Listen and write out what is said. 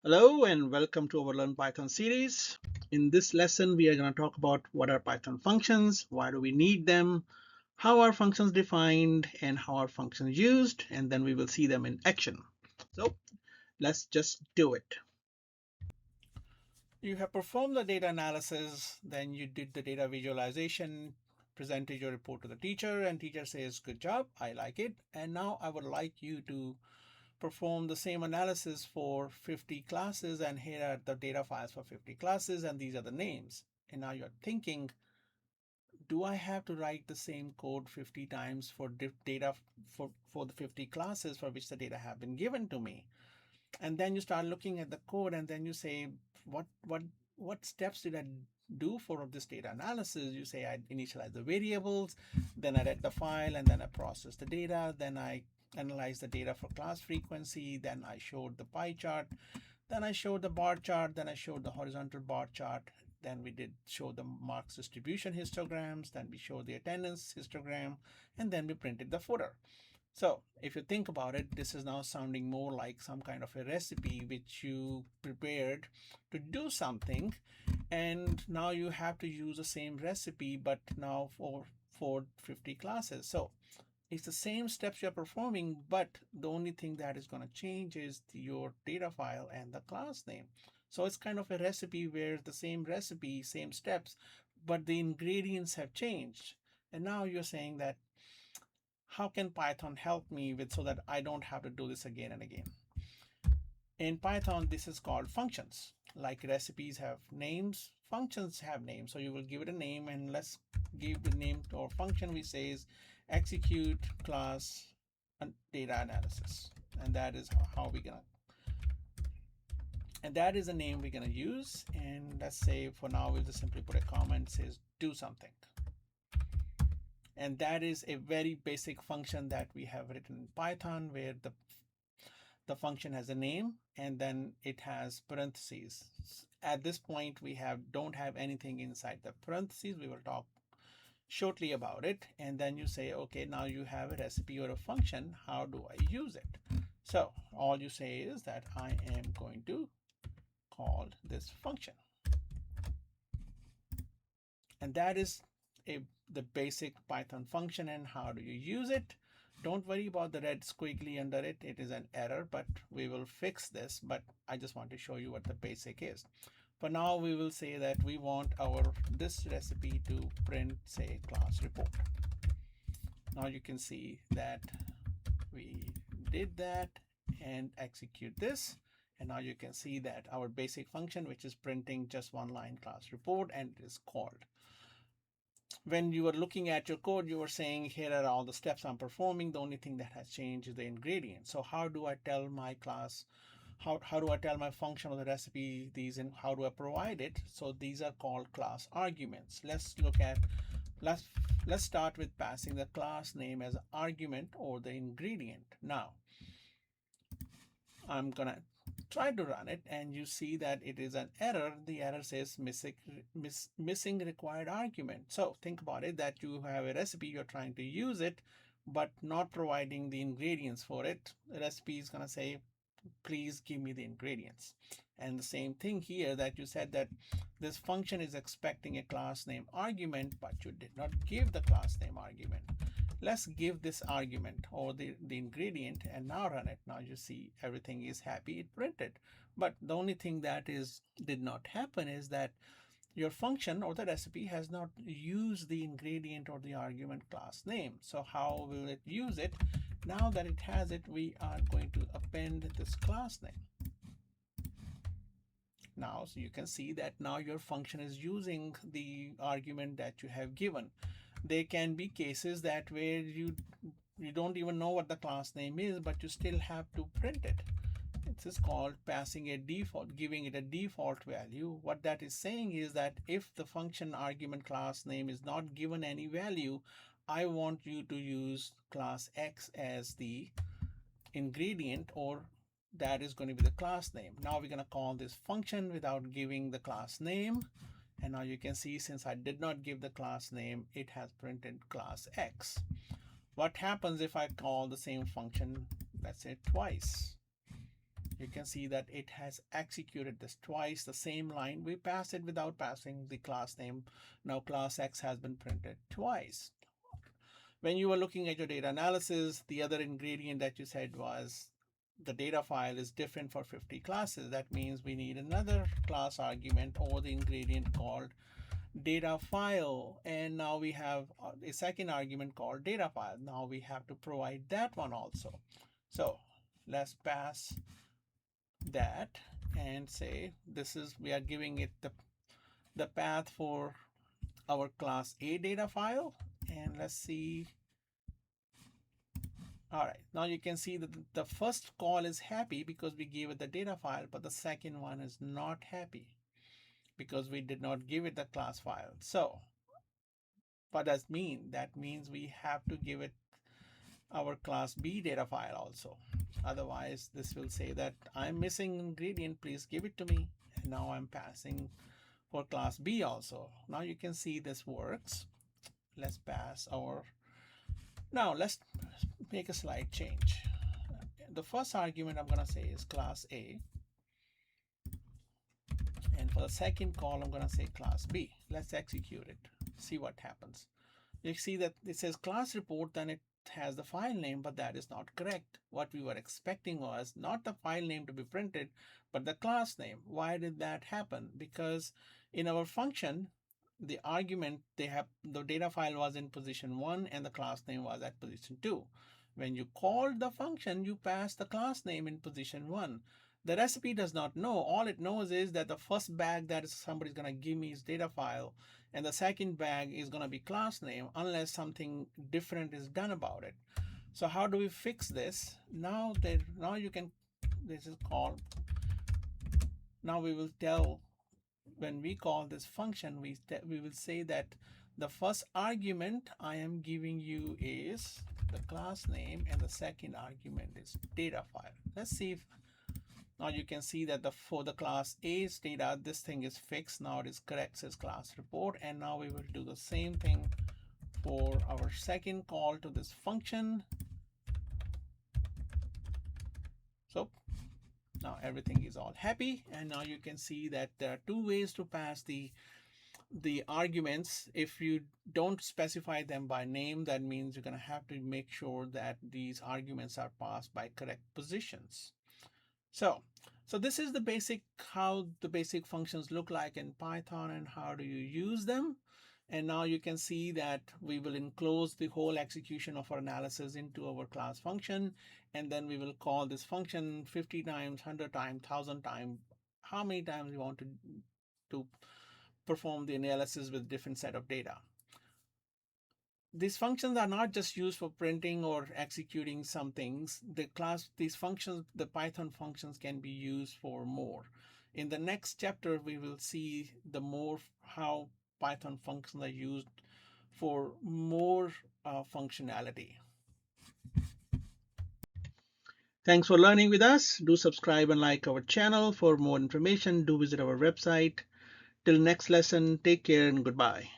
Hello and welcome to our Learn Python series. In this lesson, we are going to talk about what are Python functions, why do we need them, how are functions defined, and how are functions used, and then we will see them in action. So let's just do it. You have performed the data analysis, then you did the data visualization, presented your report to the teacher, and teacher says, good job, I like it. And now I would like you to perform the same analysis for 50 classes, and here are the data files for 50 classes, and these are the names. And now you're thinking, do I have to write the same code 50 times for data for the 50 classes for which the data have been given to me? And then you start looking at the code, and then you say, what what what steps did I do for this data analysis? You say, I initialize the variables, then I read the file, and then I process the data, then I analyze the data for class frequency, then I showed the pie chart, then I showed the bar chart, then I showed the horizontal bar chart, then we did show the marks distribution histograms, then we showed the attendance histogram, and then we printed the footer. So if you think about it, this is now sounding more like some kind of a recipe which you prepared to do something, and now you have to use the same recipe, but now for 50 classes. So it's the same steps you're performing, but the only thing that is going to change is your data file and the class name. So it's kind of a recipe where the same recipe, same steps, but the ingredients have changed. And now you're saying that, how can Python help me with so that I don't have to do this again and again? In Python, this is called functions. Like recipes have names, functions have names. So you will give it a name, and let's give the name to our function. We say is execute class data analysis, and that is how we're gonna. And that is the name we're gonna use. And let's say for now we'll just simply put a comment says do something. And that is a very basic function that we have written in Python, where the function has a name and then it has parentheses. At this point, we don't have anything inside the parentheses. We will talk shortly about it. And then you say, okay, now you have a recipe or a function. How do I use it? So all you say is that I am going to call this function. And that is the basic Python function. And how do you use it? Don't worry about the red squiggly under it. It is an error, but we will fix this. But I just want to show you what the basic is. For now, we will say that we want this recipe to print, say, class report. Now you can see that we did that and execute this. And now you can see that our basic function, which is printing just one line class report, and it is called. When you were looking at your code, you were saying, here are all the steps I'm performing. The only thing that has changed is the ingredient. So how do I tell my class, how do I tell my function or the recipe these, and how do I provide it? So these are called class arguments. Let's start with passing the class name as argument or the ingredient. Now I'm gonna try to run it, and you see that it is an error. The error says missing required argument. So think about it, that you have a recipe, you're trying to use it, but not providing the ingredients for it. The recipe is gonna say, please give me the ingredients. And the same thing here, that you said that this function is expecting a class name argument, but you did not give the class name argument. Let's give this argument or the ingredient and now run it. Now you see everything is happy, it printed. But the only thing that did not happen is that your function or the recipe has not used the ingredient or the argument class name. So how will it use it? Now that it has it, we are going to append this class name. Now, so you can see that now your function is using the argument that you have given. There can be cases that where you don't even know what the class name is, but you still have to print it. This is called passing a default, giving it a default value. What that is saying is that if the function argument class name is not given any value, I want you to use class X as the ingredient, or that is going to be the class name. Now we're going to call this function without giving the class name. And now you can see, since I did not give the class name, it has printed class X. What happens if I call the same function, let's say twice? You can see that it has executed this twice, the same line. We passed it without passing the class name. Now class X has been printed twice. When you were looking at your data analysis, the other ingredient that you said was the data file is different for 50 classes. That means we need another class argument or the ingredient called data file. And now we have a second argument called data file. Now we have to provide that one also. So let's pass that and say this is, we are giving it the path for our class A data file. And let's see. All right, now you can see that the first call is happy because we gave it the data file, but the second one is not happy because we did not give it the class file. So what does that mean? That means we have to give it our class B data file also. Otherwise, this will say that I'm missing ingredient, please give it to me. And now I'm passing for class B also. Now you can see this works. Let's pass our, now let's make a slight change. The first argument I'm going to say is class A. And for the second call, I'm going to say class B. Let's execute it. See what happens. You see that it says class report, then it has the file name, but that is not correct. What we were expecting was not the file name to be printed, but the class name. Why did that happen? Because in our function, the argument, the data file was in position 1 and the class name was at position 2. When you called the function, you passed the class name in position 1. The recipe does not know. All it knows is that the first bag that somebody's going to give me is data file, and the second bag is going to be class name unless something different is done about it. So how do we fix this? Now you can, this is called, now we will tell, when we call this function, we will say that the first argument I am giving you is the class name and the second argument is data file. Let's see if now you can see that for the class A's data, this thing is fixed. Now it is correct, says class report. And now we will do the same thing for our second call to this function. So now everything is all happy. And now you can see that there are two ways to pass the arguments. If you don't specify them by name, that means you're going to have to make sure that these arguments are passed by correct positions. So this is the basic, how the basic functions look like in Python and how do you use them. And now you can see that we will enclose the whole execution of our analysis into our class function. And then we will call this function 50 times, 100 times, 1,000 times, how many times you want to perform the analysis with different set of data. These functions are not just used for printing or executing some things. These functions, the Python functions, can be used for more. In the next chapter, we will see how Python functions are used for more functionality. Thanks for learning with us. Do subscribe and like our channel. For more information, do visit our website. Till next lesson, take care and goodbye.